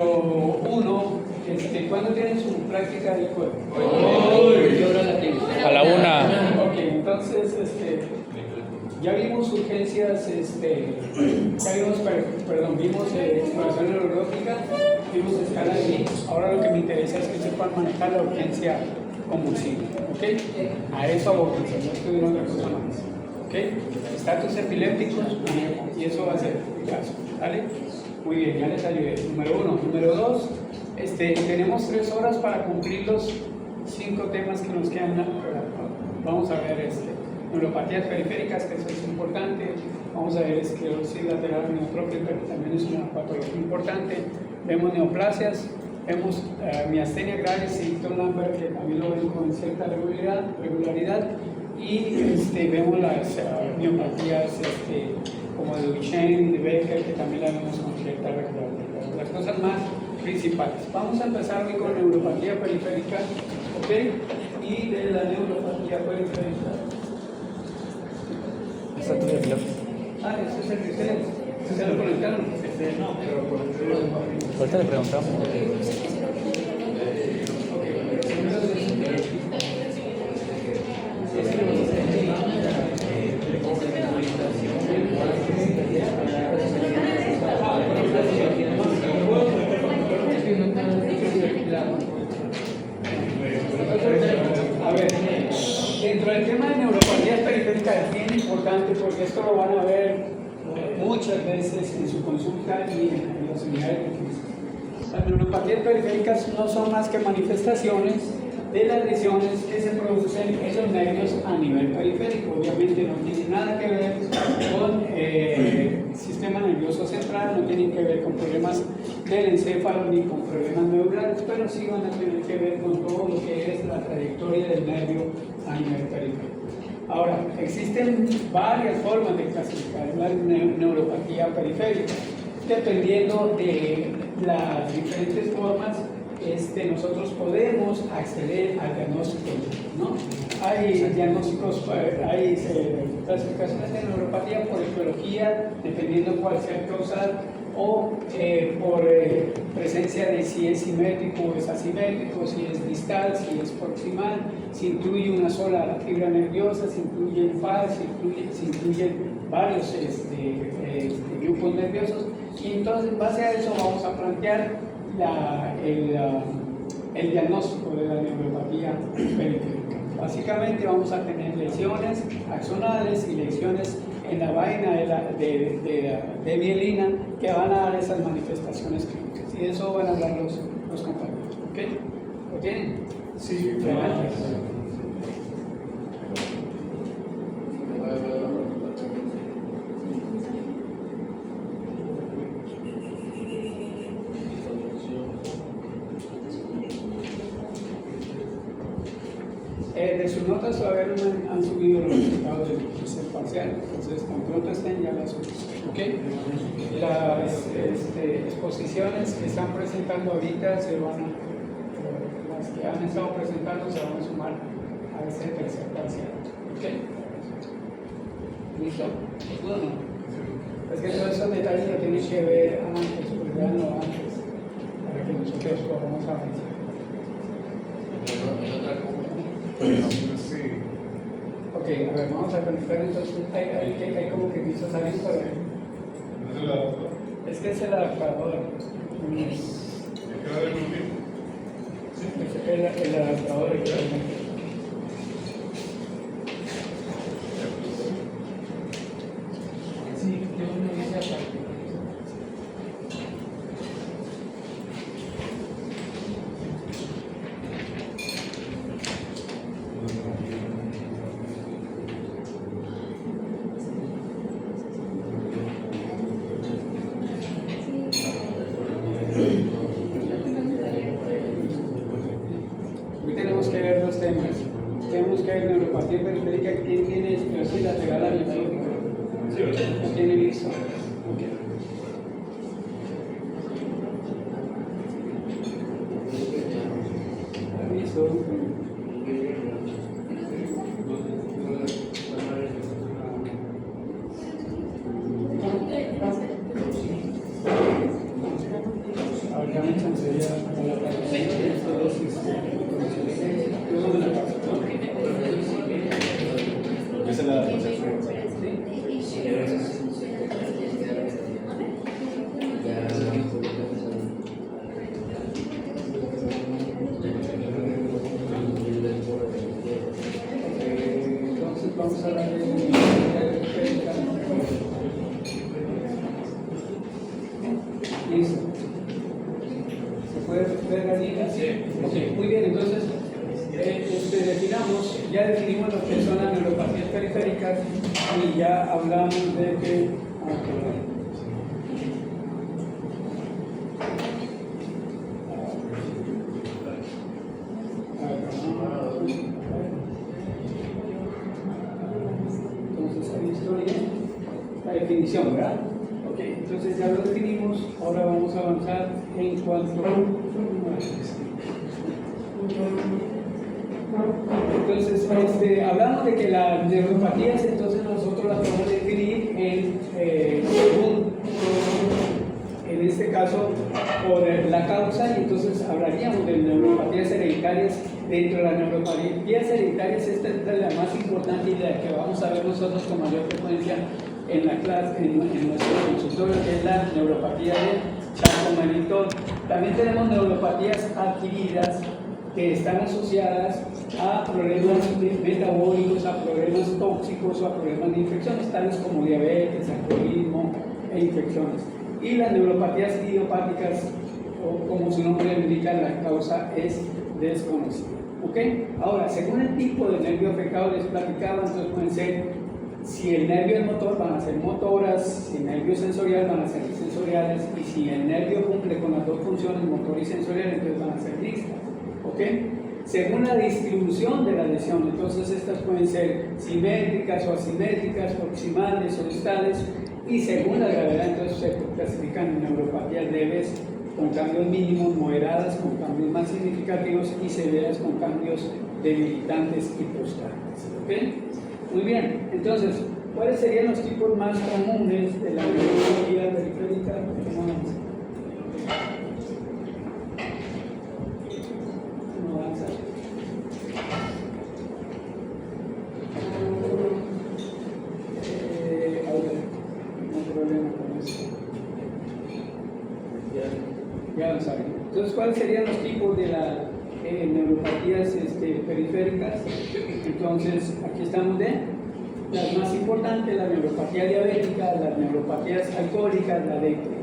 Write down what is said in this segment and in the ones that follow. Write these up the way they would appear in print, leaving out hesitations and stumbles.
Uno, ¿cuándo tienen su práctica del cuerpo? A la 1. Ok, entonces, ya vimos urgencias, ya vimos, vimos exploración neurológica, vimos escala de Gauss. Ahora lo que me interesa es que sepan manejar la urgencia convulsiva, ¿ok? A eso abórdense, no estoy otra cosa más, ¿ok? Estatus epilépticos, y eso va a ser el caso, ¿vale? Muy bien, ya les ayudé. Número 1. Número 2, tenemos 3 horas para cumplir los 5 temas que nos quedan. Vamos a ver neuropatías periféricas, que eso es importante. Vamos a ver esclerosis lateral amiotrófica, que también es una patología importante. Vemos neoplasias, vemos miastenia gravis y Lambert, que también lo ven con cierta regularidad. Y vemos las miopatías como de Duchenne y de Becker, que también la vemos con cierta regularidad. Las cosas más principales. Vamos a empezar hoy con neuropatía periférica, ¿ok? Y de la neuropatía periférica. Ese es el Ese es el ¿se lo conectaron? No, pero por el ahorita le preguntamos. A ver, dentro del tema de neuropatías periféricas es bien importante porque esto lo van a ver muchas veces en su consulta y en los seminarios. Las neuropatías periféricas no son más que manifestaciones de las lesiones que se producen en los nervios a nivel periférico. Obviamente no tienen nada que ver con el sistema nervioso central, no tienen que ver con problemas del encéfalo ni con problemas neurales, pero sí van a tener que ver con todo lo que es la trayectoria del nervio a nivel periférico. Ahora, existen varias formas de clasificar la neuropatía periférica. Dependiendo de las diferentes formas, nosotros podemos acceder al diagnóstico, ¿no? Hay diagnósticos, hay clasificaciones de neuropatía por etiología, dependiendo cuál sea el causal, o por presencia de si es simétrico o es asimétrico, si es distal, si es proximal, si incluye una sola fibra nerviosa, si incluye FAS, si incluye varios grupos nerviosos. Y entonces, en base a eso, vamos a plantear el diagnóstico de la neuropatía periférica. Básicamente vamos a tener lesiones axonales y lesiones en la vaina de mielina que van a dar esas manifestaciones clínicas. Y de eso van a hablar los compañeros. ¿Ok? ¿Lo tienen? Sí. Gracias. De sus notas todavía no han subido los resultados del parcial, entonces cuando pronto estén ya las subimos. ¿Okay? Las exposiciones que están presentando ahorita las que han estado presentando se van a sumar a este tercer parcial. ¿Okay? ¿Listo? ¿Pudo o no? Es que todos esos detalles lo tienen que ver antes, pues veanlo antes, para que nosotros podamos avanzar. Ok, a ver, vamos a conectar entonces. Hay como que quiso salir para ver. Es que es el adaptador. El adaptador. Sí, yo no hice aparte. Tenemos que ver neuropatía periférica. ¿Quién tiene esclerosis lateral amiotrófica? ¿Lo tiene listo? Okay. ¿Listo? Ahora una chancería a la parte. Esto es yo no me la paso, ¿no? Yo se la puse. Entonces vamos a darle listo. ¿Se puede ver la línea? Sí. Ok, muy bien, entonces ya definimos lo que son las neuropatías periféricas y ya hablamos de que entonces ahí estoy la definición, ¿verdad? Ok, entonces ya lo definimos, ahora vamos a avanzar en cuanto entonces, hablamos de que las neuropatías, entonces nosotros las podemos definir en este caso, por la causa, y entonces hablaríamos de neuropatías hereditarias. Dentro de las neuropatías hereditarias, esta es la más importante y la que vamos a ver nosotros con mayor frecuencia en la clase, en nuestro consultorio, que es la neuropatía de Charcot-Marie-Tooth. También tenemos neuropatías adquiridas, que están asociadas a problemas metabólicos, a problemas tóxicos o a problemas de infecciones, tales como diabetes, alcoholismo e infecciones. Y las neuropatías idiopáticas, o como su nombre indica, la causa es desconocida. ¿Ok? Ahora, según el tipo de nervio afectado, les platicaba, entonces pueden ser, si el nervio es motor, van a ser motoras, si el nervio sensorial, van a ser sensoriales, y si el nervio cumple con las dos funciones, motor y sensorial, entonces van a ser mixtas. ¿Ok? Según la distribución de la lesión, entonces estas pueden ser simétricas o asimétricas, proximales o distales, y según la gravedad, entonces se clasifican en neuropatías leves con cambios mínimos, moderadas con cambios más significativos y severas con cambios debilitantes y frustrantes. ¿Ok? Muy bien, entonces, ¿cuáles serían los tipos más comunes de la neuropatía periférica? Ya lo saben. Entonces, ¿cuáles serían los tipos de las neuropatías periféricas? Entonces, aquí estamos de las más importantes: la neuropatía diabética, las neuropatías alcohólicas,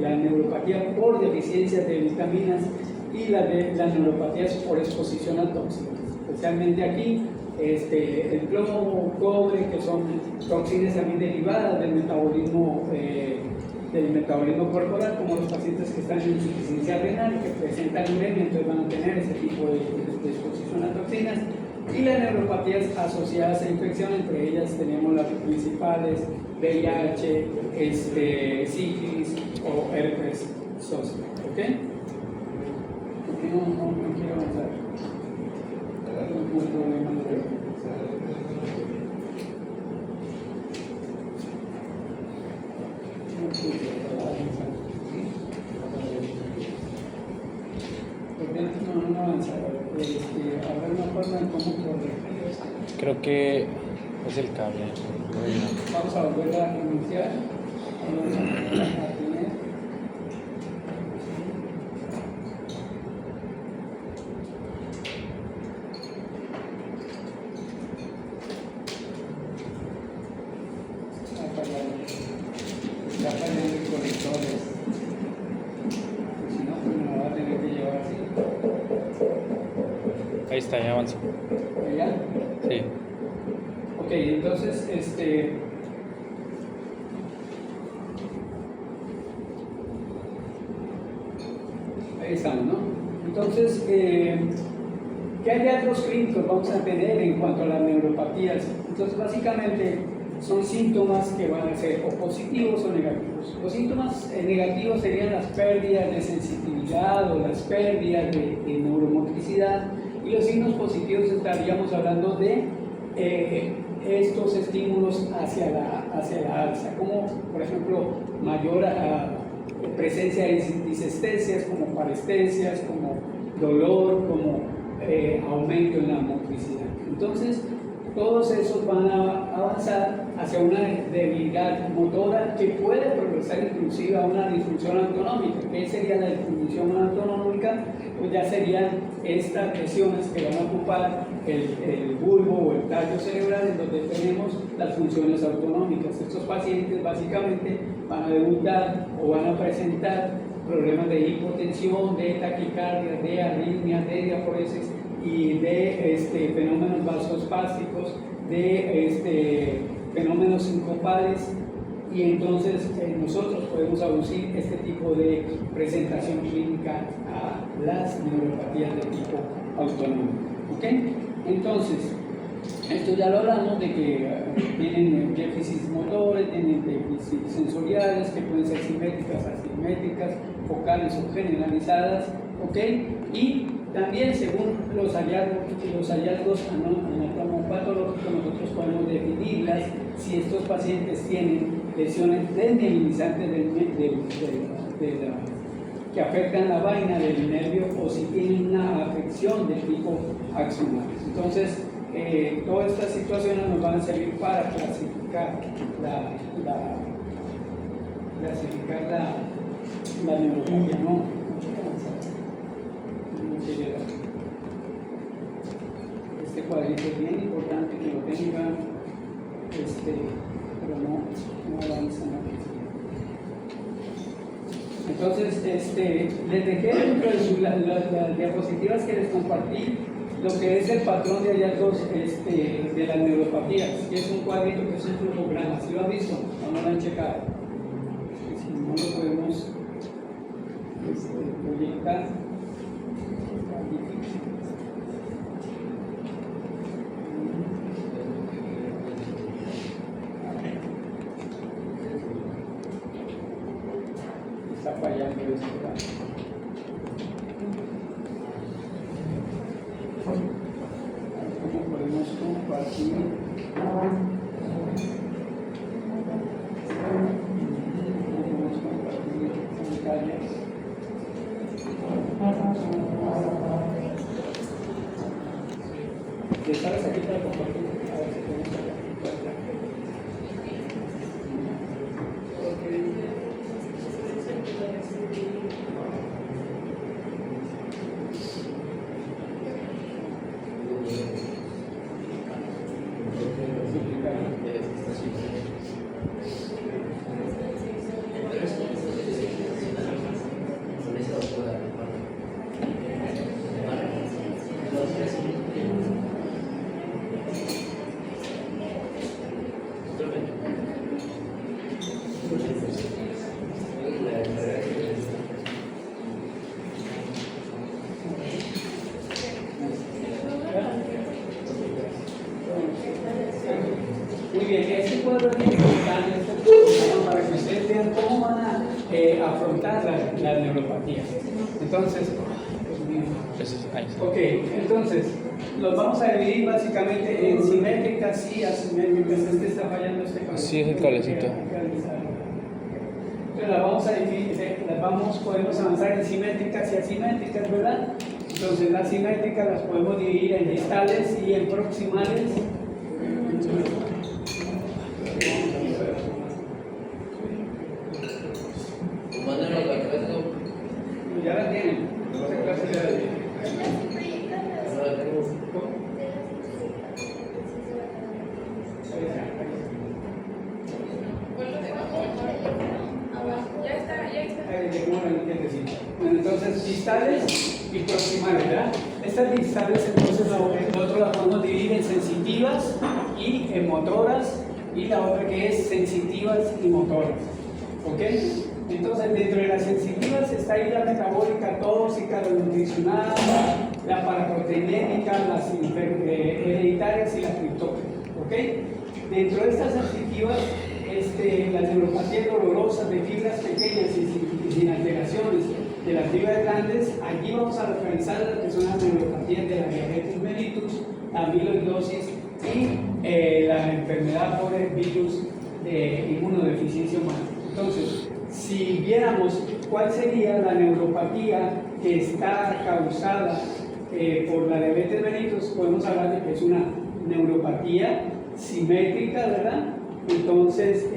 la neuropatía por deficiencia de vitaminas y las neuropatías por exposición a tóxicos. Especialmente aquí, el plomo, cobre, que son toxinas también derivadas del metabolismo corporal, como los pacientes que están en insuficiencia renal y que presentan uremia, entonces van a tener ese tipo de exposición a toxinas. Y las neuropatías asociadas a infección, entre ellas tenemos las principales: VIH, sífilis o herpes zóster. ¿Ok? Porque no quiero avanzar. No hay problema. No avanzar. Habrá una forma en cómo corregir esto. Creo que es el cable. Vamos a volver a iniciar. Vamos a tener. Ya fallando los conectores. Si no, pues me lo va a tener que llevar así. Ahí está, ya avanzó. ¿Ya? Sí. Ok, entonces, ahí estamos, ¿no? Entonces, ¿qué hallazgos clínicos vamos a tener en cuanto a las neuropatías? Entonces, básicamente, son síntomas que van a ser o positivos o negativos. Los síntomas negativos serían las pérdidas de sensibilidad o las pérdidas de neuromotricidad, y los signos positivos estaríamos hablando de estos estímulos hacia la alza, como por ejemplo mayor presencia de disestesias, como parestesias, como dolor, como aumento en la motricidad. Entonces, todos esos van a avanzar hacia una debilidad motora que puede progresar inclusive a una disfunción autonómica. ¿Qué sería la disfunción autonómica? Pues ya serían estas lesiones que van a ocupar el bulbo o el tallo cerebral, en donde tenemos las funciones autonómicas. Estos pacientes básicamente van a debutar o van a presentar problemas de hipotensión, de taquicardia, de arritmias, de diaforesis y de fenómenos vasoespásticos, de fenómenos sincopales, y entonces nosotros podemos aducir este tipo de presentación clínica a las neuropatías de tipo autonómico. ¿Ok? Entonces, esto ya lo hablamos de que tienen déficits motores, tienen déficits sensoriales que pueden ser simétricas, asimétricas, focales o generalizadas. ¿Ok? Y también, según los hallazgos anatomopatológicos, nosotros podemos definirlas si estos pacientes tienen lesiones desmielinizantes que afectan la vaina del nervio o si tienen una afección de tipo axonal. Entonces, todas estas situaciones nos van a servir para clasificar la neuropatía, ¿no? Este cuadrito es bien importante que lo tengan, pero no avanzan aquí. Entonces, les dejé dentro de las diapositivas que les compartí lo que es el patrón de hallazgos de las neuropatías, que es un cuadrito que es un flujograma. ¿Sí lo han visto o no lo han checado? Si no lo podemos proyectar. Está fallando esto. ¿Cómo podemos compartir? Pantallas. ¿Estás aquí para compartir? A ver si podemos compartir. Muy bien, este cuadro es bien importante para que ustedes vean cómo van a afrontar las neuropatías. Entonces, ok, entonces los vamos a dividir básicamente en simétricas y asimétricas. Está fallando este cuadro. Sí, es el cablecito. Entonces las vamos a dividir, podemos avanzar en simétricas y asimétricas, ¿verdad? Entonces las simétricas las podemos dividir en distales y en proximales. Ya la tienen. Esta clase ya la tienen. Bueno, entonces distales y proximales, ¿verdad? Estas distales entonces nosotros las podemos dividir en sensitivas y en motoras, y la otra que es sensitivas y motoras. ¿Ok? Entonces, dentro de las sensitivas está ahí la metabólica tóxica, la nutricional, la paraproteinética, las hereditarias y las criptógenas. ¿Ok? Dentro de estas sensitivas, las neuropatías dolorosas de fibras pequeñas y sin alteraciones de las fibras grandes, aquí vamos a referenciar las que son las neuropatías de la diabetes mellitus, la amiloidosis y la enfermedad por el virus de inmunodeficiencia humana. Entonces, si viéramos cuál sería la neuropatía que está causada por la diabetes mellitus, podemos hablar de que es una neuropatía simétrica, ¿verdad? Entonces,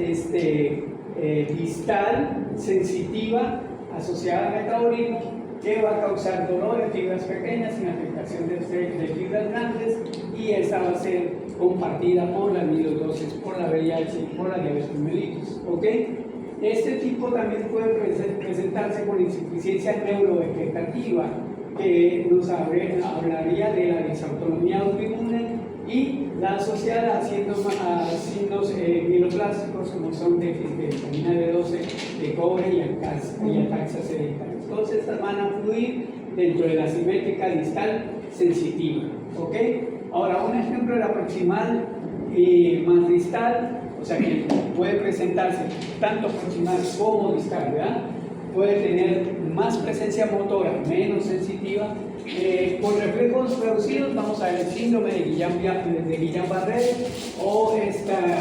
distal, sensitiva, asociada al metabolismo, que va a causar dolor en fibras pequeñas sin afectación de fibras grandes, y esa va a ser compartida por la amiloidosis, por la VIH y por la diabetes mellitus. ¿Ok? Este tipo también puede presentarse con insuficiencia neurovegetativa, que nos hablaría de la disautonomía autoinmune y la asociada a signos mieloplásticos como son déficit de vitamina B12, de cobre y ataxias hereditarias. Todas estas van a fluir dentro de la simétrica distal sensitiva. ¿Ok? Ahora, un ejemplo de la proximal más distal, o sea que puede presentarse tanto proximal como distal, ¿verdad? Puede tener más presencia motora, menos sensitiva. Con reflejos reducidos vamos a ver el síndrome de Guillain-Barré o esta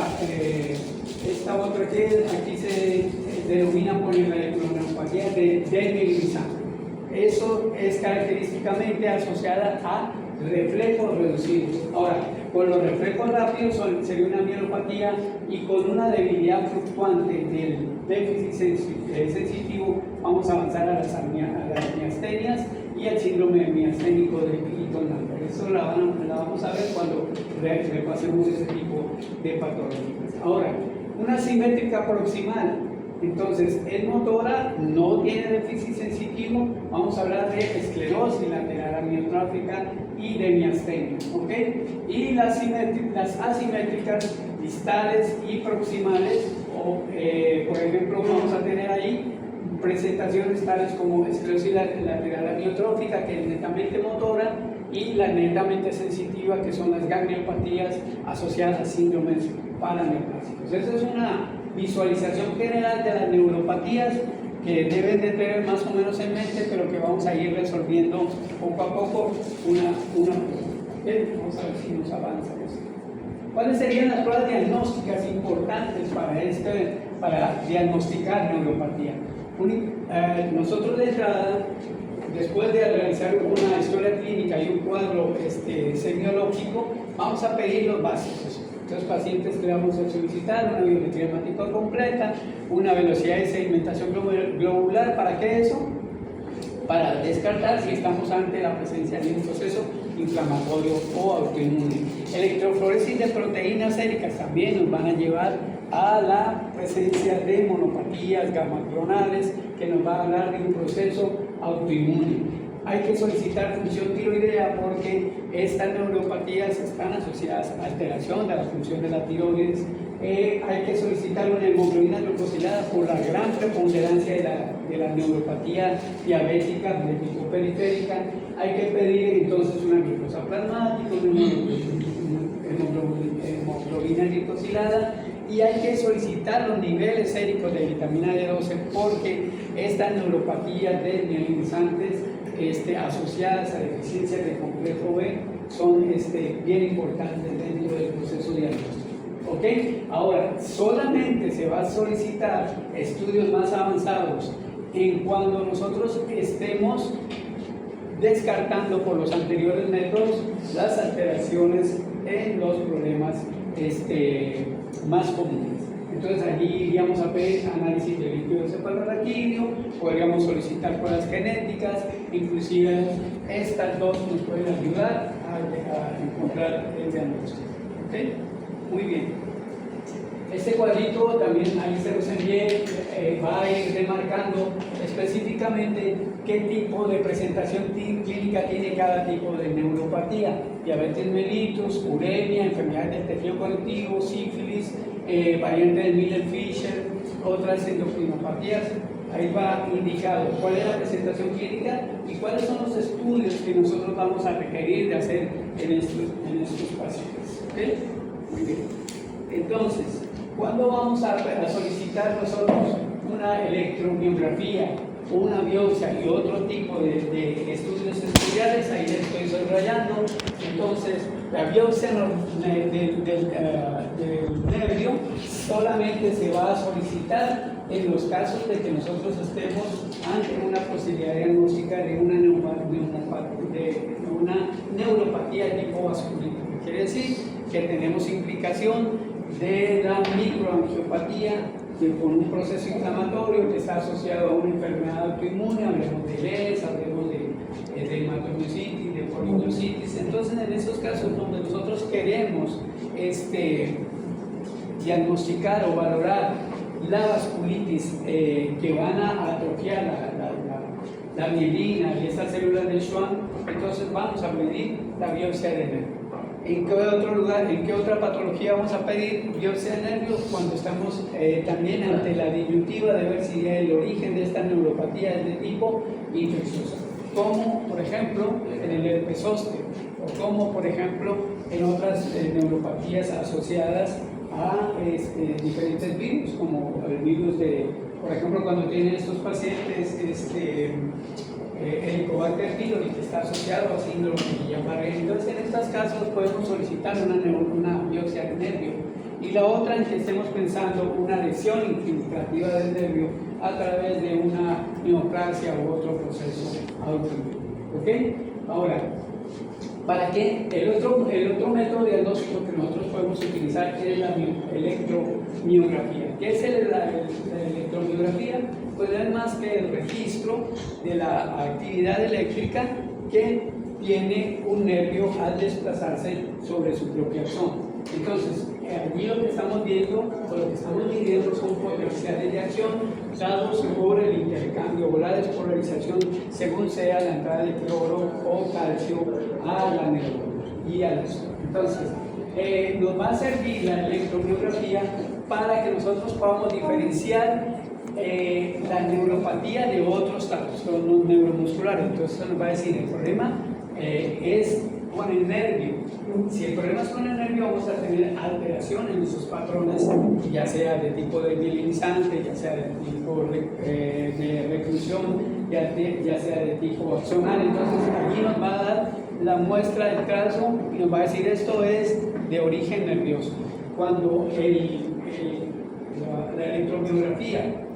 otra que aquí se denomina polioneuropatía de desmielizante. Eso es característicamente asociada a reflejos reducidos. Ahora, con los reflejos rápidos sería una mielopatía, y con una debilidad fluctuante del déficit sensitivo vamos a avanzar a las miastenias y el síndrome miasténico de Eaton-Lambert. Eso la vamos a ver cuando repasemos ese tipo de patologías. Ahora, una simétrica proximal, entonces es motora, no tiene déficit sensitivo, vamos a hablar de esclerosis lateral amiotrófica y de miastenia, ¿ok? Y las asimétricas distales y proximales, por ejemplo, vamos a tener ahí presentaciones tales como esclerosis lateral amiotrófica, que es netamente motora, y la netamente sensitiva, que son las gangliopatías asociadas a síndromes paraneoplásicos. Esa es una visualización general de las neuropatías que deben de tener más o menos en mente, pero que vamos a ir resolviendo poco a poco una pregunta. Vamos a ver si nos avanza esto. ¿Cuáles serían las pruebas diagnósticas importantes para diagnosticar neuropatía? Nosotros de entrada, después de realizar una historia clínica y un cuadro semiológico, vamos a pedir los básicos. Los pacientes que vamos a solicitar una biometría hemática completa, una velocidad de sedimentación globular. ¿Para qué eso? Para descartar si estamos ante la presencia de un proceso inflamatorio o autoinmune. Electrofloresis de proteínas séricas también nos van a llevar a la presencia de monopatías gamma-clonales, que nos va a hablar de un proceso autoinmune. Hay que solicitar función tiroidea porque estas neuropatías están asociadas a la alteración de la función de la tiroides. Hay que solicitar una hemoglobina glucosilada por la gran preponderancia de la neuropatía diabética periférica. Hay que pedir entonces una glucosa plasmática, una hemoglobina glicosilada, y hay que solicitar los niveles séricos de vitamina D12 porque estas neuropatías desmielinizantes asociadas a deficiencias de complejo B son bien importantes dentro del proceso diagnóstico. ¿Ok? Ahora, solamente se va a solicitar estudios más avanzados en cuando nosotros estemos descartando por los anteriores métodos las alteraciones en los problemas más comunes. Entonces allí iríamos a pedir análisis de líquido cefalorraquídeo, podríamos solicitar pruebas genéticas, inclusive estas dos nos pueden ayudar a encontrar el diagnóstico. ¿Okay? Muy bien. Este cuadrito también ahí se los envié, va a ir remarcando específicamente qué tipo de presentación clínica tiene cada tipo de neuropatía: diabetes mellitus, uremia, enfermedades del tejido conectivo, sífilis, variante de Miller-Fisher, otras endocrinopatías. Ahí va indicado cuál es la presentación clínica y cuáles son los estudios que nosotros vamos a requerir de hacer en estos pacientes. ¿Okay? Muy bien. Entonces, ¿cuándo vamos a solicitar nosotros una electromiografía, una biopsia y otro tipo de estudios especiales? Ahí les estoy subrayando. Entonces, La biopsia del nervio solamente se va a solicitar en los casos de que nosotros estemos ante una posibilidad diagnóstica de una neuropatía de tipo vascular. Quiere decir que tenemos implicación de la microangiopatía con un proceso inflamatorio que está asociado a una enfermedad autoinmune, hablemos de LES, hablemos de hematomiositis, de polimiositis. Entonces, en esos casos donde nosotros queremos diagnosticar o valorar la vasculitis que van a atrofiar la mielina y estas células de Schwann, entonces vamos a pedir la biopsia de nervio. ¿En qué otro lugar, en qué otra patología vamos a pedir biopsia de nervio? Cuando estamos también ante la disyuntiva de ver si el origen de esta neuropatía es de tipo infeccioso, como por ejemplo en el herpes zóster, o como por ejemplo en otras neuropatías asociadas a diferentes virus, como el virus de, por ejemplo, cuando tienen estos pacientes Helicobacter pylori, que está asociado a síndrome de Guillain-Barré. Entonces, en estos casos podemos solicitar una biopsia de nervio. Y la otra, en que estemos pensando una lesión infiltrativa del nervio a través de una neoplasia u otro proceso autoinmune. ¿Ok? Ahora, ¿para qué? El otro método diagnóstico que nosotros podemos utilizar es la electromiografía. ¿Qué es la electromiografía? Pues no es más que el registro de la actividad eléctrica que tiene un nervio al desplazarse sobre su propia zona. Entonces, allí lo que estamos viendo o lo que estamos midiendo son potenciales de acción dados por el intercambio o la despolarización según sea la entrada de cloro o calcio a la neurona y a la zona. Entonces, nos va a servir la electromiografía para que nosotros podamos diferenciar la neuropatía de otros trastornos neuromusculares. Entonces, eso nos va a decir el problema es con el nervio. Si el problema es con el nervio, vamos a tener alteraciones en esos patrones, ya sea de tipo desmielinizante, ya sea de tipo de reclusión, ya sea de tipo axonal. Entonces, aquí nos va a dar la muestra del caso y nos va a decir esto es de origen nervioso. Cuando la electromiografía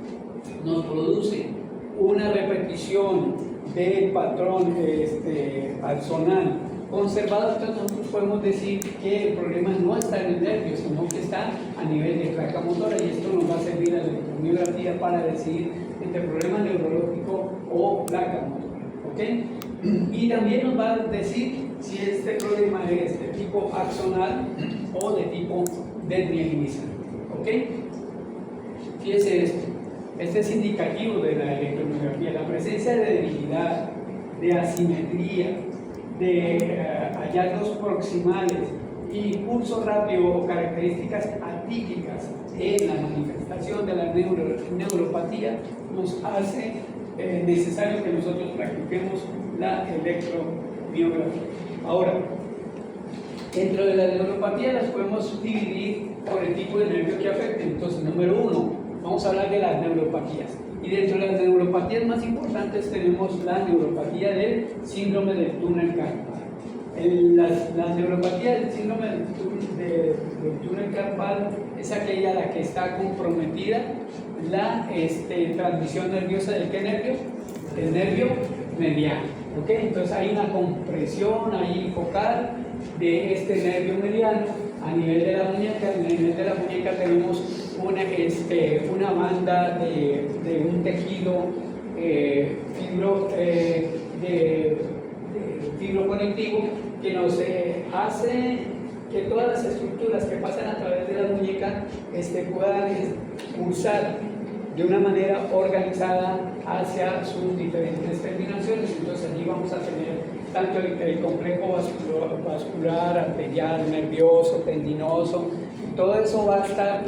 nos produce una repetición del patrón axonal conservado, entonces nosotros podemos decir que el problema no está en el nervio, sino que está a nivel de placa motora, y esto nos va a servir a la electromiografía para decidir entre problema neurológico o placa motora. ¿Ok? Y también nos va a decir si este problema es de tipo axonal o de tipo desmielinizante. ¿Ok? Fíjense esto. Este es indicativo de la electromiografía, la presencia de debilidad, de asimetría, de hallazgos proximales y pulso rápido o características atípicas en la manifestación de la neuropatía nos hace necesario que nosotros practiquemos la electromiografía. Ahora, dentro de la neuropatía las podemos dividir por el tipo de nervio que afecte. Entonces, número 1, vamos a hablar de las neuropatías. Y dentro de las neuropatías más importantes tenemos la neuropatía del síndrome del túnel carpal. La neuropatía del síndrome del túnel carpal es aquella la que está comprometida la transmisión nerviosa del ¿qué nervio? El nervio mediano. ¿Okay? Entonces hay una compresión ahí focal de este nervio mediano a nivel de la muñeca. A nivel de la muñeca tenemos una banda de un tejido fibroconectivo que nos hace que todas las estructuras que pasan a través de la muñeca puedan pulsar de una manera organizada hacia sus diferentes terminaciones. Entonces allí vamos a tener tanto el complejo vascular, arterial, nervioso, tendinoso. Todo eso va a estar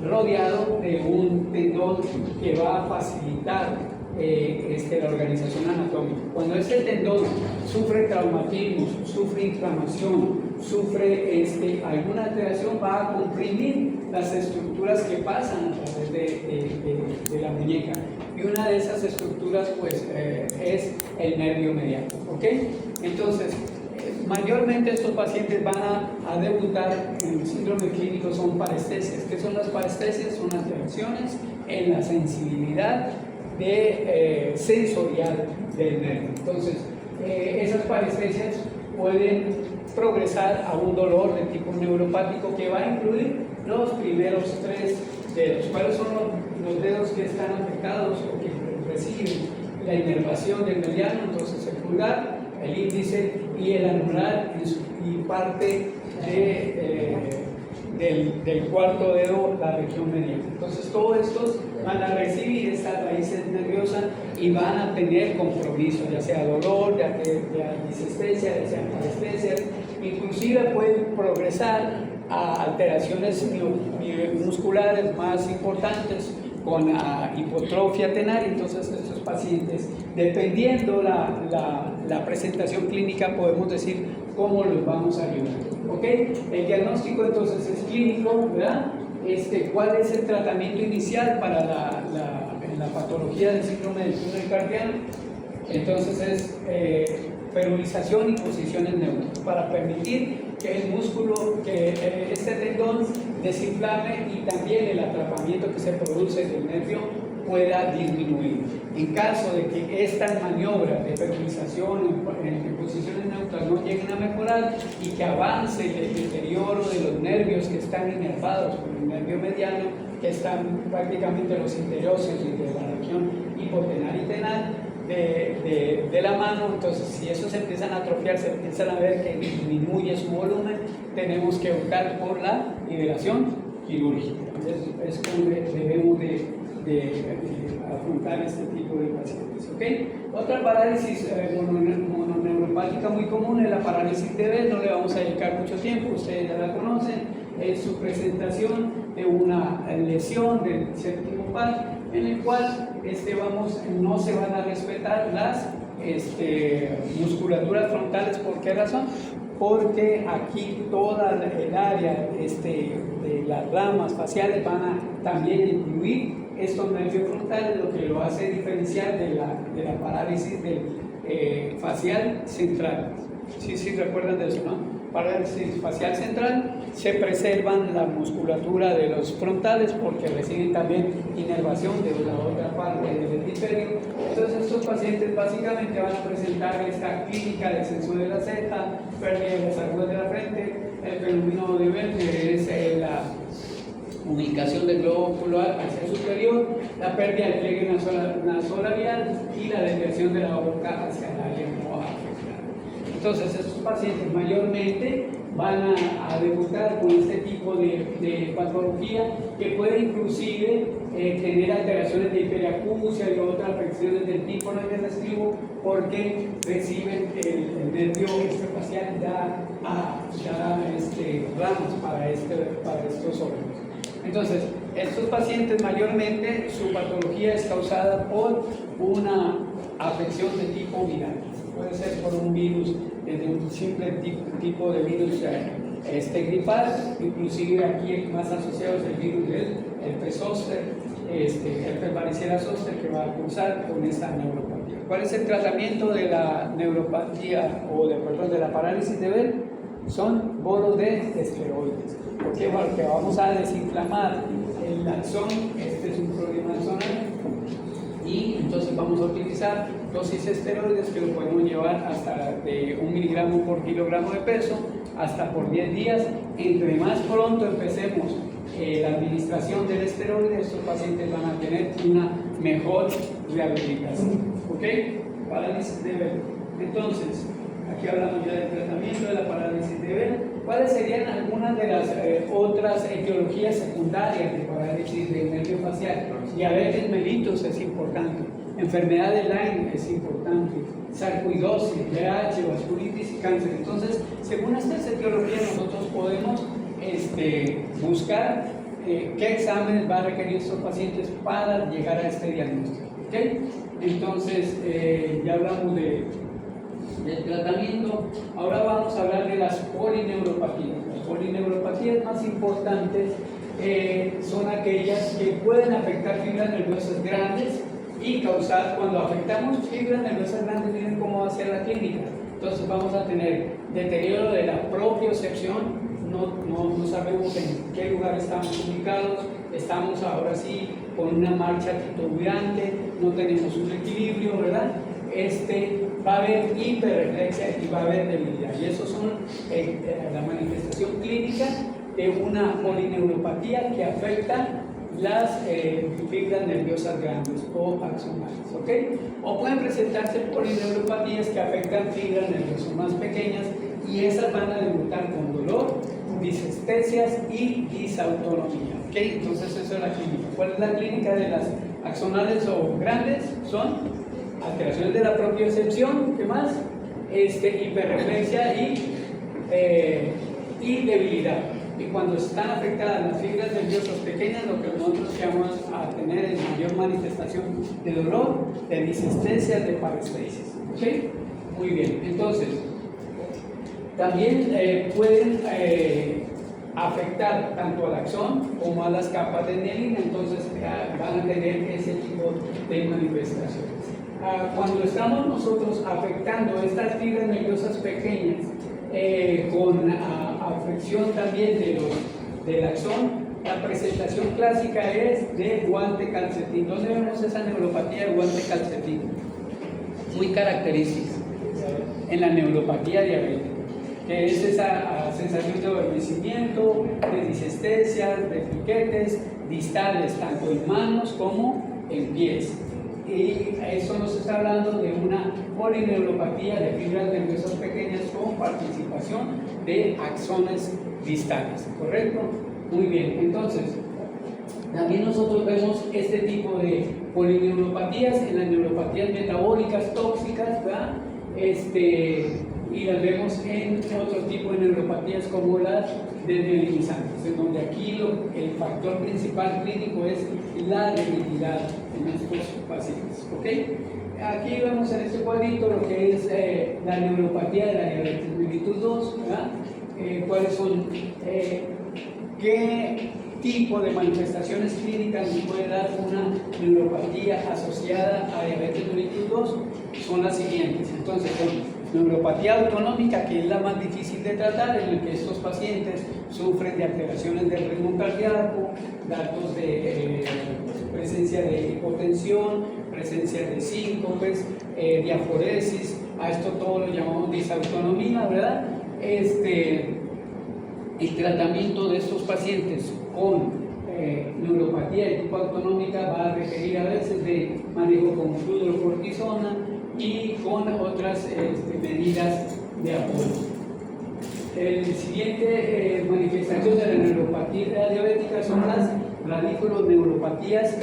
rodeado de un tendón que va a facilitar la organización anatómica. Cuando este tendón sufre traumatismo, sufre inflamación, sufre alguna alteración, va a comprimir las estructuras que pasan a través de la muñeca. Y una de esas estructuras pues es el nervio mediano. ¿Ok? Entonces, Mayormente estos pacientes van a debutar en el síndrome clínico, son parestesias. ¿Qué son las parestesias? Son alteraciones en la sensibilidad sensorial del nervio. Entonces, esas parestesias pueden progresar a un dolor de tipo neuropático que va a incluir los primeros 3 dedos. ¿Cuáles son los dedos que están afectados o que reciben la inervación del mediano? Entonces, el pulgar, el índice y el anular y parte del cuarto dedo, la región mediana. Entonces, todos estos van a recibir estas raíces nerviosas y van a tener compromiso, ya sea dolor, ya sea disestesia, ya sea parestesia, inclusive pueden progresar a alteraciones musculares más importantes con hipotrofia tenaria. Entonces, estos pacientes, dependiendo la presentación clínica, podemos decir cómo los vamos a ayudar. ¿Ok? El diagnóstico entonces es clínico, ¿verdad? ¿Cuál es el tratamiento inicial para la patología del síndrome del túnel carpiano? Entonces es ferulización y posiciones neutras para permitir que el músculo, que este tendón desinflame y también el atrapamiento que se produce del nervio pueda disminuir. En caso de que estas maniobras de ferulización en posiciones neutras no lleguen a mejorar y que avance el deterioro de los nervios que están inervados por el nervio mediano, que están prácticamente los interóseos y de la región hipotenar y tenal de la mano, entonces si esos empiezan a atrofiar, se empiezan a ver que disminuye su volumen, tenemos que optar por la liberación quirúrgica. Es como debemos de afrontar este tipo de pacientes. ¿Okay? Otra parálisis mononeuropática muy común es la parálisis de Bell. No le vamos a dedicar mucho tiempo, ustedes ya la conocen. Es su presentación de una lesión del séptimo par, en el cual no se van a respetar las musculaturas frontales. ¿Por qué razón? Porque aquí toda el área de las ramas faciales van a también incluir estos nervios frontales, lo que lo hace diferenciar de la parálisis facial central. Sí, recuerdan de eso, ¿no? Parálisis facial central, se preservan la musculatura de los frontales porque reciben también inervación de la otra parte del hemisferio. Entonces, estos pacientes básicamente van a presentar esta clínica de descenso de la ceja, pérdida de las arrugas de la frente, el fenómeno de Bell, que es la ubicación del globo ocular hacia el superior, la pérdida del pliegue nasolabial y la desviación de la boca hacia la lengua afectada. Entonces, estos pacientes mayormente van a debutar con este tipo de patología que puede inclusive tener alteraciones de hiperacusia y otras afecciones del tímpano y del estribo porque reciben el nervio facial da ramas para estos órganos. Entonces, estos pacientes mayormente su patología es causada por una afección de tipo viral. Puede ser por un virus, desde un simple tipo de virus gripal, inclusive aquí más asociado es el virus del herpes zóster, herpes varicela zóster, que va a causar con esta neuropatía. ¿Cuál es el tratamiento de la neuropatía o de la parálisis de Bell? Son bolos de esteroides. ¿Por qué? Porque vamos a desinflamar el axón, este es un problema axonal, y entonces vamos a utilizar dosis de esteroides que lo podemos llevar hasta de 1 miligramo por kilogramo de peso, hasta por 10 días. Entre más pronto empecemos la administración del esteroide, estos pacientes van a tener una mejor rehabilitación. ¿Ok? Parálisis de Bell. Entonces, aquí hablamos ya del tratamiento de la parálisis de Bell. ¿Cuáles serían algunas de las otras etiologías secundarias de parálisis del nervio facial? Diabetes mellitus es importante, enfermedad de Lyme es importante, sarcoidosis, VIH, vasculitis y cáncer. Entonces, según estas etiologías, nosotros podemos buscar qué exámenes va a requerir estos pacientes para llegar a este diagnóstico. ¿Okay? Entonces, ya hablamos del tratamiento. Ahora vamos a hablar de las polineuropatías. Las polineuropatías más importantes son aquellas que pueden afectar fibras nerviosas grandes y causar, cuando afectamos fibras nerviosas grandes, miren cómo va a ser la clínica. Entonces entonces vamos a tener deterioro de la propiocepción, no sabemos en qué lugar estamos ubicados, estamos ahora sí con una marcha titubeante, no tenemos un equilibrio, ¿verdad? Va a haber hiperreflexia y va a haber debilidad. Y eso son la manifestación clínica de una polineuropatía que afecta las fibras nerviosas grandes o axonales, ¿ok? O pueden presentarse polineuropatías que afectan fibras nerviosas más pequeñas y esas van a debutar con dolor, disestesias y disautonomía, ¿ok? Entonces eso es la clínica. ¿Cuál es la clínica de las axonales o grandes? Son alteraciones de la propiocepción, ¿qué más? Hiperreflexia y debilidad. Y cuando están afectadas las fibras nerviosas pequeñas, lo que nosotros llamamos a tener es mayor manifestación de dolor, de disestesias, de parestesias. ¿Sí? Muy bien. Entonces, también pueden afectar tanto al axón como a las capas de mielina, entonces van a tener ese tipo de manifestaciones. Cuando estamos nosotros afectando estas fibras nerviosas pequeñas con afección también del axón, la presentación clásica es de guante calcetín. ¿Dónde vemos esa neuropatía de guante calcetín? Muy característica en la neuropatía diabética, que es esa sensación de adormecimiento, de disestesias, de piquetes distales, tanto en manos como en pies. Y eso nos está hablando de una polineuropatía de fibras nerviosas pequeñas con participación de axones distales, ¿correcto? Muy bien, entonces también nosotros vemos este tipo de polineuropatías en las neuropatías metabólicas tóxicas, ¿verdad? Y las vemos en otro tipo de neuropatías como las desmielinizantes, en donde aquí el factor principal clínico es la debilidad en estos pacientes, ¿ok? Aquí vemos en este cuadrito lo que es la neuropatía de la diabetes mellitus 2, ¿verdad? ¿Cuáles son? ¿Qué tipo de manifestaciones clínicas nos puede dar una neuropatía asociada a diabetes mellitus 2? Son las siguientes. Entonces, neuropatía autonómica, que es la más difícil de tratar, en la que estos pacientes sufren de alteraciones del ritmo cardíaco, datos de presencia de hipotensión, presencia de síncopes, diaforesis, a esto todo lo llamamos disautonomía, ¿verdad? El tratamiento de estos pacientes con neuropatía de tipo autonómica va a requerir a veces de manejo con fludrocortisona y con otras medidas de apoyo. El siguiente manifestación de la neuropatía diabética son las radiculoneuropatías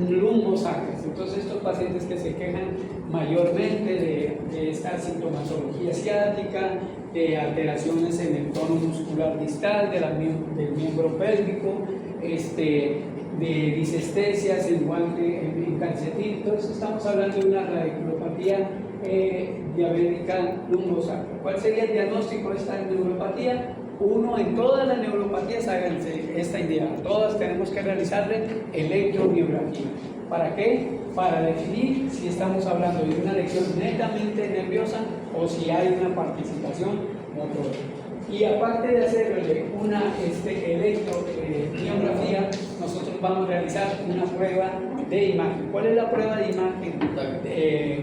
lumbosacras. Entonces, estos pacientes que se quejan mayormente de esta sintomatología ciática, de alteraciones en el tono muscular distal del miembro pélvico, de disestesias en calcetín. Entonces, estamos hablando de una radiculopatía diabética lumbosacra. ¿Cuál sería el diagnóstico de esta neuropatía? Uno, en todas las neuropatías, háganse esta idea, todas tenemos que realizarle electromiografía. ¿Para qué? Para definir si estamos hablando de una lesión netamente nerviosa o si hay una participación motora. Y aparte de hacerle una electromiografía, nosotros vamos a realizar una prueba de imagen. ¿Cuál es la prueba de imagen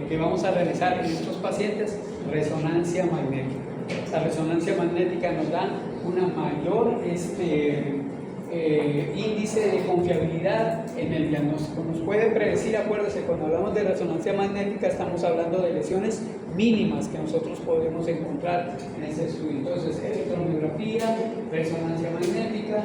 que vamos a realizar en estos pacientes? Resonancia magnética. La resonancia magnética nos da una mayor índice de confiabilidad en el diagnóstico. Nos puede predecir, acuérdense, cuando hablamos de resonancia magnética estamos hablando de lesiones mínimas que nosotros podemos encontrar en ese estudio. Entonces, electromiografía, resonancia magnética,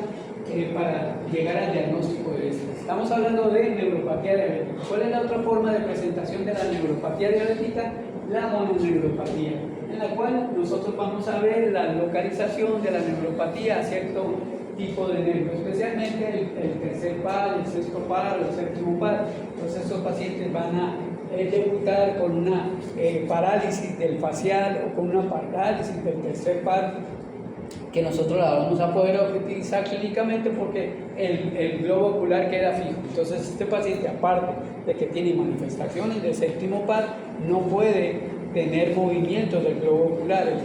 para llegar al diagnóstico de esto. Estamos hablando de neuropatía diabética. ¿Cuál es la otra forma de presentación de la neuropatía diabética? La mononeuropatía, en la cual nosotros vamos a ver la localización de la neuropatía a cierto tipo de nervio, especialmente el tercer par, el sexto par, el séptimo par. Entonces estos pacientes van a debutar con una parálisis del facial o con una parálisis del tercer par, que nosotros la vamos a poder utilizar clínicamente porque el globo ocular queda fijo. Entonces este paciente, aparte de que tiene manifestaciones de séptimo par, no puede tener movimientos del globo ocular. El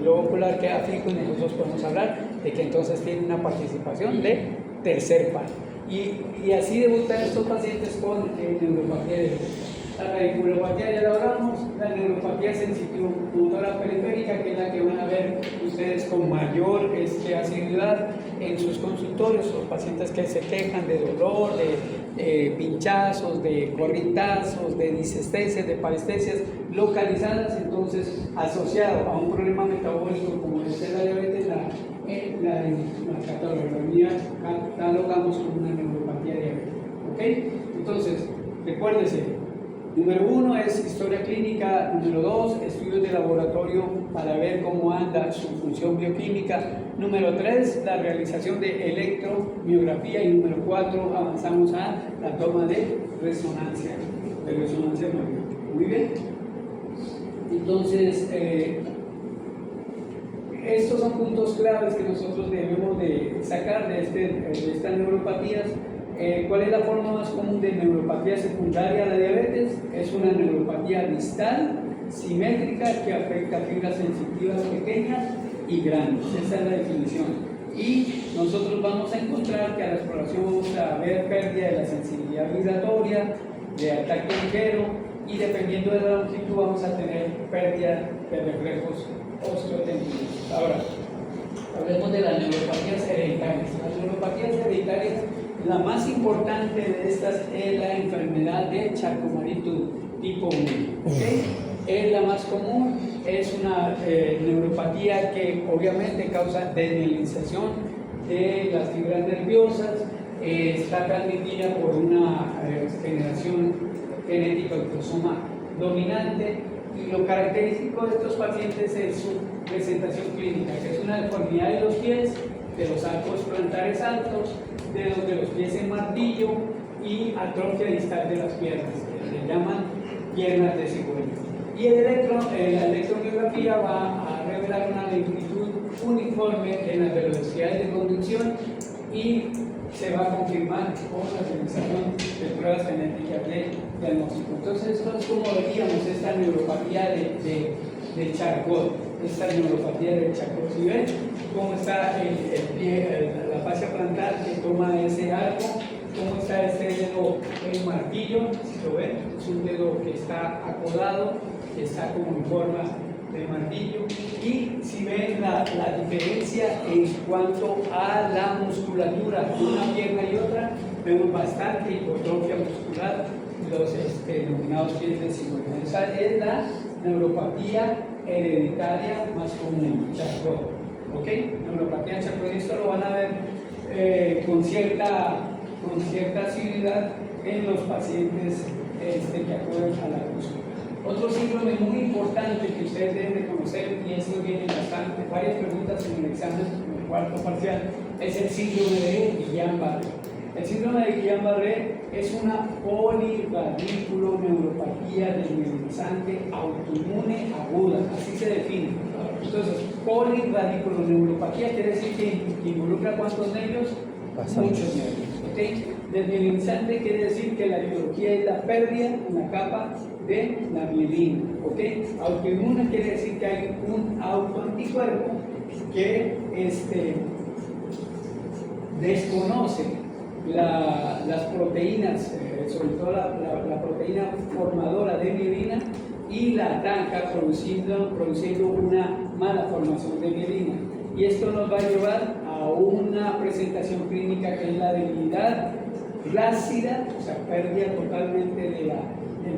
globo ocular queda fijo y nosotros podemos hablar de que entonces tiene una participación de tercer par. Y así debutan estos pacientes con neuropatía de la radiculopatía, ya lo hablamos, la neuropatía sensitivo-motora periférica, que es la que van a ver ustedes con mayor asiduidad en sus consultorios, los pacientes que se quejan de dolor, de pinchazos, de corrientazos, de disestesias, de parestesias localizadas, entonces asociado a un problema metabólico como es la diabetes, la catalogamos como una neuropatía diabética. ¿Ok? Entonces, recuérdese. Número 1 es historia clínica, número 2, estudios de laboratorio para ver cómo anda su función bioquímica, número 3, la realización de electromiografía y número 4, avanzamos a la toma de resonancia magnética. Muy bien. Entonces, estos son puntos claves que nosotros debemos de sacar de estas neuropatías. ¿Cuál es la forma más común de neuropatía secundaria a la diabetes? Es una neuropatía distal, simétrica, que afecta fibras sensitivas pequeñas y grandes. Esa es la definición. Y nosotros vamos a encontrar que a la exploración vamos a ver pérdida de la sensibilidad vibratoria, de ataque ligero, y dependiendo de la longitud vamos a tener pérdida de reflejos osteotendinos. Ahora, hablemos de las neuropatías hereditarias. Las neuropatías hereditarias, la más importante de estas es la enfermedad de Charcot-Marie-Tooth tipo 1. ¿Okay? Es la más común, es una neuropatía que obviamente causa desmielinización de las fibras nerviosas, está transmitida por una generación genética autosoma dominante, y lo característico de estos pacientes es su presentación clínica, que es una deformidad de los pies, de los arcos plantares altos, de los pies en martillo y atrofia distal de las piernas, que se llaman piernas de cigüeña. Y la electromiografía va a revelar una lentitud uniforme en las velocidades de conducción y se va a confirmar con la realización de pruebas genéticas de diagnóstico. Entonces, esto es como veríamos esta neuropatía de Charcot, esta neuropatía de Charcot. Si ven cómo está el pie, la fascia plantar que toma ese arco, cómo está este dedo en martillo, si lo ven, es un dedo que está acodado, que está como en forma de martillo, y si ven la diferencia en cuanto a la musculatura de una pierna y otra, vemos bastante hipotrofia muscular, los denominados pies de cigüeña. Esa es la neuropatía hereditaria más común, Charcot. ¿Ok? Neuropatía Charcot, esto lo van a ver con cierta asiduidad en los pacientes que acuden a la consulta. Otro síndrome muy importante que ustedes deben de conocer, y esto viene bastante, varias preguntas en el examen, en el cuarto parcial, es el síndrome de Guillain-Barré. El síndrome de Guillain-Barré es una polirradiculoneuropatía desmielinizante autoinmune aguda, así se define. Entonces, polirradiculoneuropatía quiere decir que involucra ¿cuántos nervios? Muchos nervios. ¿Okay? Desmielinizante quiere decir que la etiología es la pérdida en la capa de la mielina. ¿Okay? Autoinmune quiere decir que hay un autoanticuerpo que desconoce las proteínas, sobre todo la proteína formadora de mielina, y la ataca produciendo una mala formación de mielina. Y esto nos va a llevar a una presentación clínica que es la debilidad flácida, o sea, pérdida totalmente del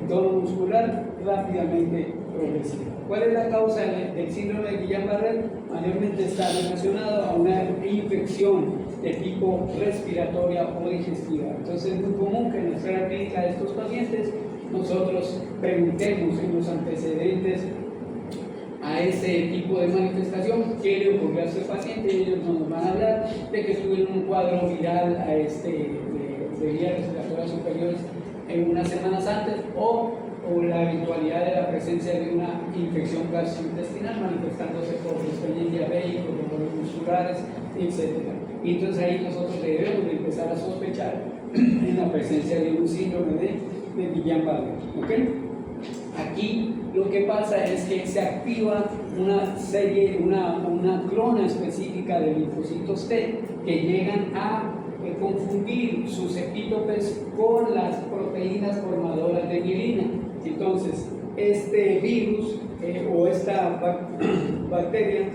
tono muscular, rápidamente progresiva. ¿Cuál es la causa del síndrome de Guillain-Barré? Mayormente está relacionado a una infección de tipo respiratoria o digestiva. Entonces es muy común que en la esfera clínica de estos pacientes nosotros preguntemos en los antecedentes a ese tipo de manifestación qué le ocurrió a ese paciente, y ellos nos van a hablar de que tuvieron un cuadro viral de vías respiratorias superiores en unas semanas antes, o la eventualidad de la presencia de una infección gastrointestinal manifestándose por estreñimiento diabético, dolores musculares, etc. Y entonces ahí nosotros debemos de empezar a sospechar en la presencia de un síndrome de Guillain-Barré. ¿Okay? Aquí lo que pasa es que se activa una serie, una clona específica de linfocitos T que llegan a confundir sus epítopes con las proteínas formadoras de mielina. Entonces, este virus o esta bacteria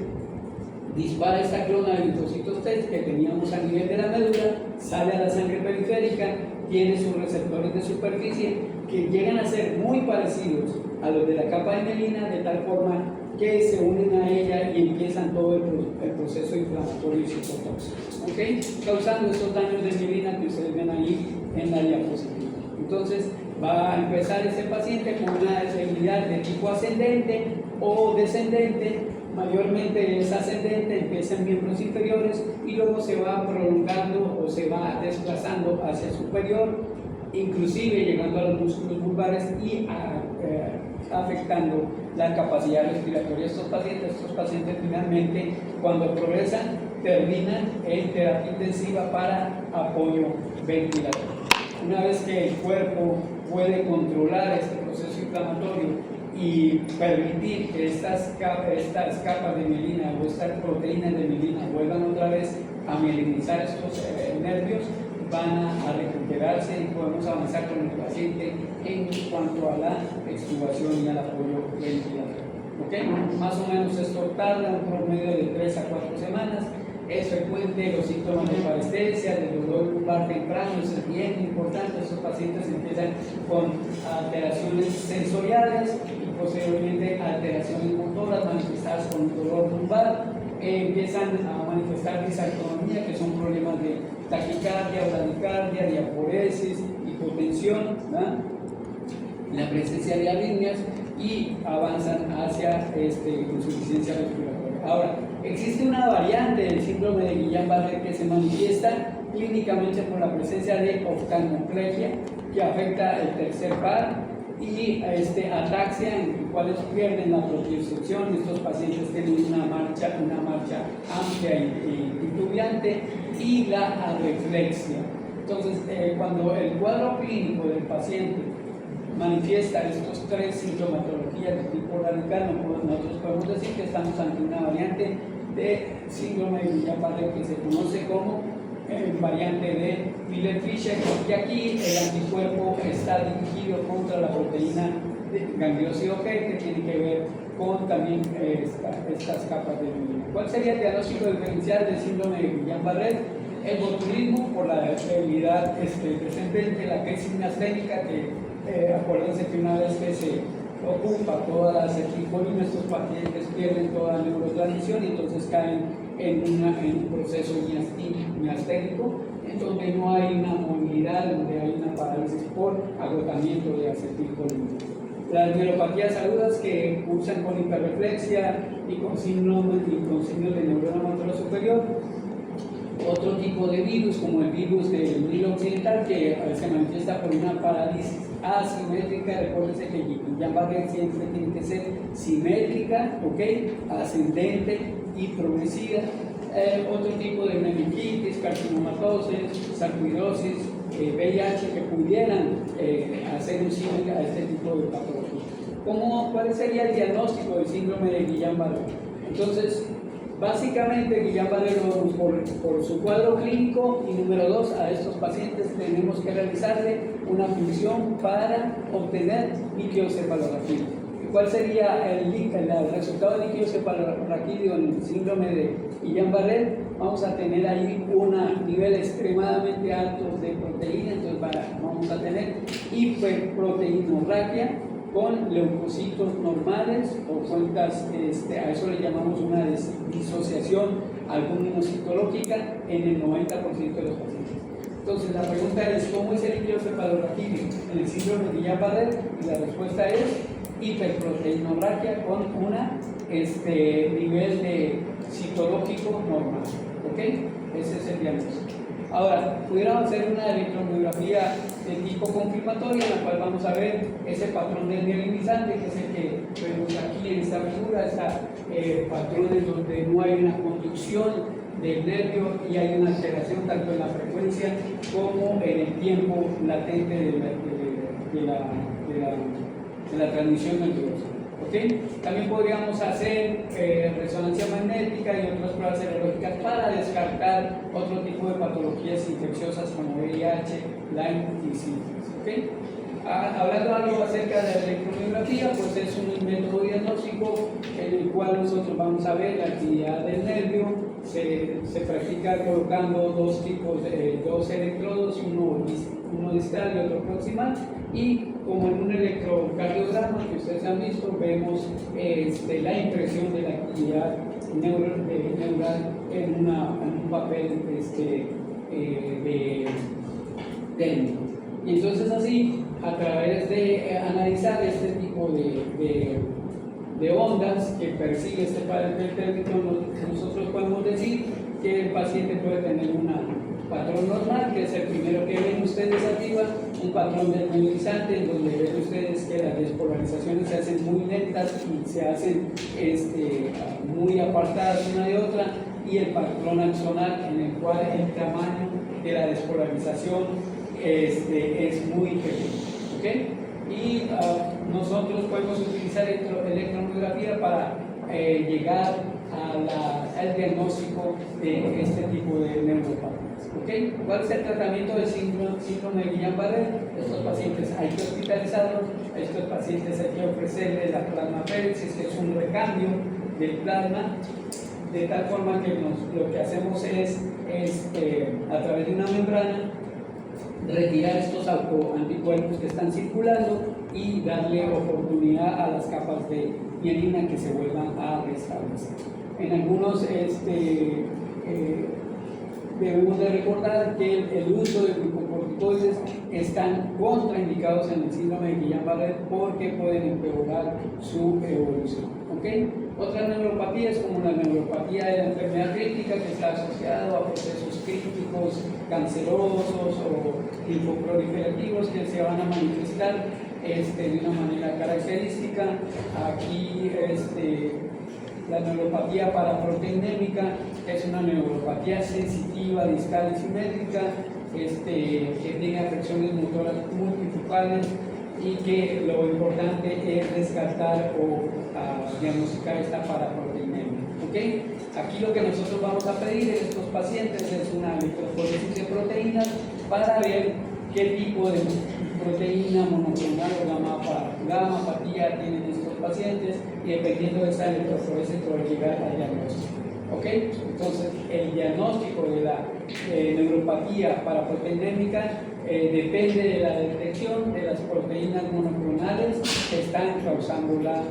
dispara esta clona de linfocitos T que teníamos a nivel de la médula, sale a la sangre periférica, tiene sus receptores de superficie que llegan a ser muy parecidos a los de la capa de mielina, de tal forma que se unen a ella y empiezan todo el proceso inflamatorio y citotóxico, ¿okay? Causando estos daños de mielina que ustedes ven ahí en la diapositiva. Entonces va a empezar ese paciente con una debilidad de tipo ascendente o descendente. Mayormente es ascendente, empieza en miembros inferiores y luego se va prolongando o se va desplazando hacia superior, inclusive llegando a los músculos vulvares y afectando la capacidad respiratoria de estos pacientes finalmente, cuando progresan, terminan en terapia intensiva para apoyo ventilatorio. Una vez que el cuerpo puede controlar este proceso inflamatorio y permitir que estas capas de mielina o estas proteínas de mielina vuelvan otra vez a mielinizar estos nervios, van a recuperarse y podemos avanzar con el paciente en cuanto a la extubación y al apoyo ventilatorio. ¿Okay? Más o menos esto tarda un promedio de 3 a 4 semanas. Es frecuente los síntomas de parestesia, de dolor lumbar temprano, eso es bien importante. Estos pacientes empiezan con alteraciones sensoriales y posteriormente alteraciones motoras manifestadas con dolor lumbar. Empiezan a manifestar disautonomía, que son problemas de taquicardia, bradicardia, diaporesis, hipotensión, ¿verdad? La presencia de arritmias y avanzan hacia insuficiencia respiratoria. Ahora, existe una variante del síndrome de Guillain-Barré que se manifiesta clínicamente por la presencia de oftalmoplegia, que afecta el tercer par, y ataxia, en los cuales pierden la propiocepción. Estos pacientes tienen una marcha amplia y titubeante, y la areflexia. Entonces, cuando el cuadro clínico del paciente manifiesta estos tres sintomatologías de tipo radical, nosotros podemos decir que estamos ante una variante de síndrome de Guillain-Barré que se conoce como variante de Miller-Fisher, y aquí el anticuerpo está dirigido contra la proteína ganglioside G, que tiene que ver con también estas capas de mielina. ¿Cuál sería el diagnóstico diferencial del síndrome de Guillain-Barré? El botulismo por la debilidad descendente, la crisis miasténica, que acuérdense que una vez que se ocupa toda la acetilcolina, estos pacientes pierden toda la neurotransmisión y entonces caen en un proceso miasténico, en donde no hay una movilidad, donde hay una parálisis por agotamiento de acetilcolina. Las neuropatías agudas que cursan con hiperreflexia y con signos de neurona motora superior. Otro tipo de virus, como el virus del Nilo Occidental, que se manifiesta por una parálisis asimétrica. Recuérdense que Guillain-Barré siempre tiene que ser simétrica, ascendente y progresiva. Otro tipo de meningitis, carcinomatosis, sarcoidosis, VIH, que pudieran hacer un síndrome a este tipo de patología. ¿Cuál sería el diagnóstico del síndrome de Guillain-Barré? Entonces, básicamente Guillain-Barré lo vemos por su cuadro clínico, y número 2, a estos pacientes tenemos que realizarle una punción para obtener líquido cefalorraquídeo. ¿Cuál sería el resultado del líquido cefalorraquídeo en el síndrome de Guillain-Barré? Vamos a tener ahí un nivel extremadamente alto de proteína, entonces vamos a tener hiperproteinorraquia con leucocitos normales o cuentas, a eso le llamamos una disociación albumino-citológica en el 90% de los pacientes. Entonces la pregunta es, ¿cómo es el líquido cefalorraquídeo en el síndrome de Guillain-Barré? Y la respuesta es hiperproteinorraquia con un nivel de citológico normal. Ese es el diagnóstico. Ahora, pudiéramos hacer una electromiografía de tipo confirmatoria, en la cual vamos a ver ese patrón desmielinizante, que es el que vemos aquí en esta figura, patrones donde no hay una conducción del nervio y hay una alteración tanto en la frecuencia como en el tiempo latente de la transmisión nerviosa. ¿okay? También podríamos hacer resonancia magnética y otras pruebas serológicas para descartar otro tipo de patologías infecciosas como VIH, Lyme y sífilis. ¿Okay? Hablando algo acerca de la electromiografía, pues es un método diagnóstico en el cual nosotros vamos a ver la actividad del nervio. Se practica colocando dos electrodos, uno distal y otro proximal, y como en un electrocardiograma que ustedes han visto, vemos la impresión de la actividad neural en un papel técnico. Y entonces así, a través de analizar este tipo de ondas que persigue este papel térmico, nosotros podemos decir que el paciente puede tener un patrón normal, que es el primero que ven ustedes arriba, un patrón desmineralizante, en donde ven ustedes que las despolarizaciones se hacen muy lentas y se hacen muy apartadas una de otra, y el patrón axonal, en el cual el tamaño de la despolarización es muy pequeño. ¿Okay? Y nosotros podemos utilizar electromiografía para llegar al diagnóstico de este tipo de neuropatías. ¿Okay? ¿Cuál es el tratamiento del síndrome de Guillain-Barré? Estos pacientes hay que hospitalizarlos, a estos pacientes hay que ofrecerles la plasmaféresis, que es un recambio del plasma, de tal forma que lo que hacemos es a través de una membrana retirar estos anticuerpos que están circulando y darle oportunidad a las capas de mielina que se vuelvan a restablecer. En algunos debemos de recordar que el uso de glucocorticoides están contraindicados en el síndrome de Guillain-Barré porque pueden empeorar su evolución. ¿Okay? Otras neuropatías, como la neuropatía de la enfermedad crítica, que está asociada a procesos críticos, cancerosos o linfoproliferativos que se van a manifestar de una manera característica. Aquí la neuropatía paraproteinémica es una neuropatía sensitiva, distal y simétrica, que tiene afecciones motoras multifocales y que lo importante es descartar o diagnosticar esta paraproteinemia. ¿Okay? Aquí lo que nosotros vamos a pedir en estos pacientes es una electroforesis de proteínas para ver qué tipo de proteína monoclonal o gamma-patía tienen estos pacientes, y dependiendo de esa electroforesis poder llegar al diagnóstico. ¿Okay? Entonces, el diagnóstico de la neuropatía paraproteinémica depende de la detección de las proteínas monoclonales que están causando la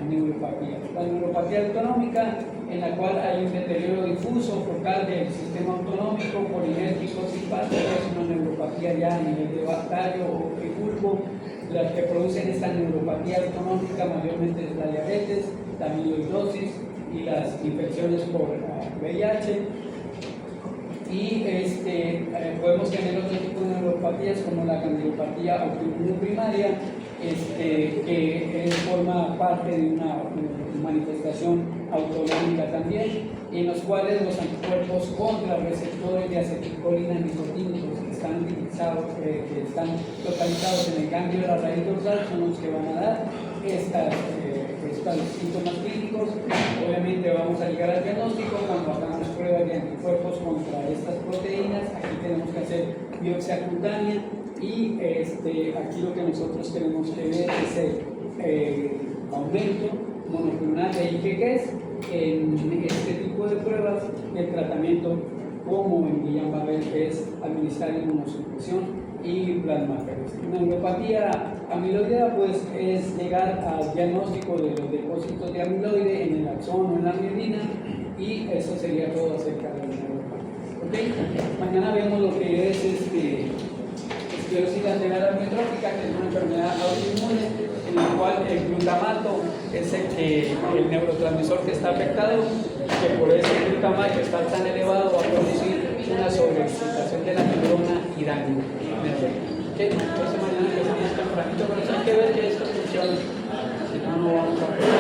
neuropatía. La neuropatía autonómica, en la cual hay un deterioro difuso focal del sistema autonómico, polinérgico, simpático, es una neuropatía ya a nivel de tallo o de bulbo. Las que producen esta neuropatía autonómica mayormente es la diabetes, la amiloidosis y las infecciones por VIH. Y podemos tener otro tipo de neuropatías como la gangliopatía autoinmune primaria, que forma parte de una manifestación autonómica también, en los cuales los anticuerpos contra receptores de acetilcolina nicotínicos que están localizados en el ganglio de la raíz dorsal son los que van a dar estos síntomas clínicos. Obviamente vamos a llegar al diagnóstico cuando hagamos pruebas de anticuerpos contra estas proteínas. Aquí tenemos que hacer biopsia cutánea y aquí lo que nosotros tenemos que ver es el aumento monoclonal de IgGs en este tipo de pruebas. El tratamiento, como en Guillain-Barré, es administrar inmunosupresión y plasmaféresis. Una neuropatía amiloidea pues es llegar al diagnóstico de los depósitos de amiloide en el axón o en la mielina, y eso sería todo acerca de la neuropatía. ¿Okay? Mañana vemos lo que es esclerosis lateral amiotrófica, que es una enfermedad autoinmune en la cual el glutamato es el neurotransmisor que está afectado, que por ese glutamato está tan elevado va a producir una sobreexcitación de la neurona y daño. Entonces mañana empezamos tempranito, pero hay que ver que esto funciona, si no, no vamos a poder.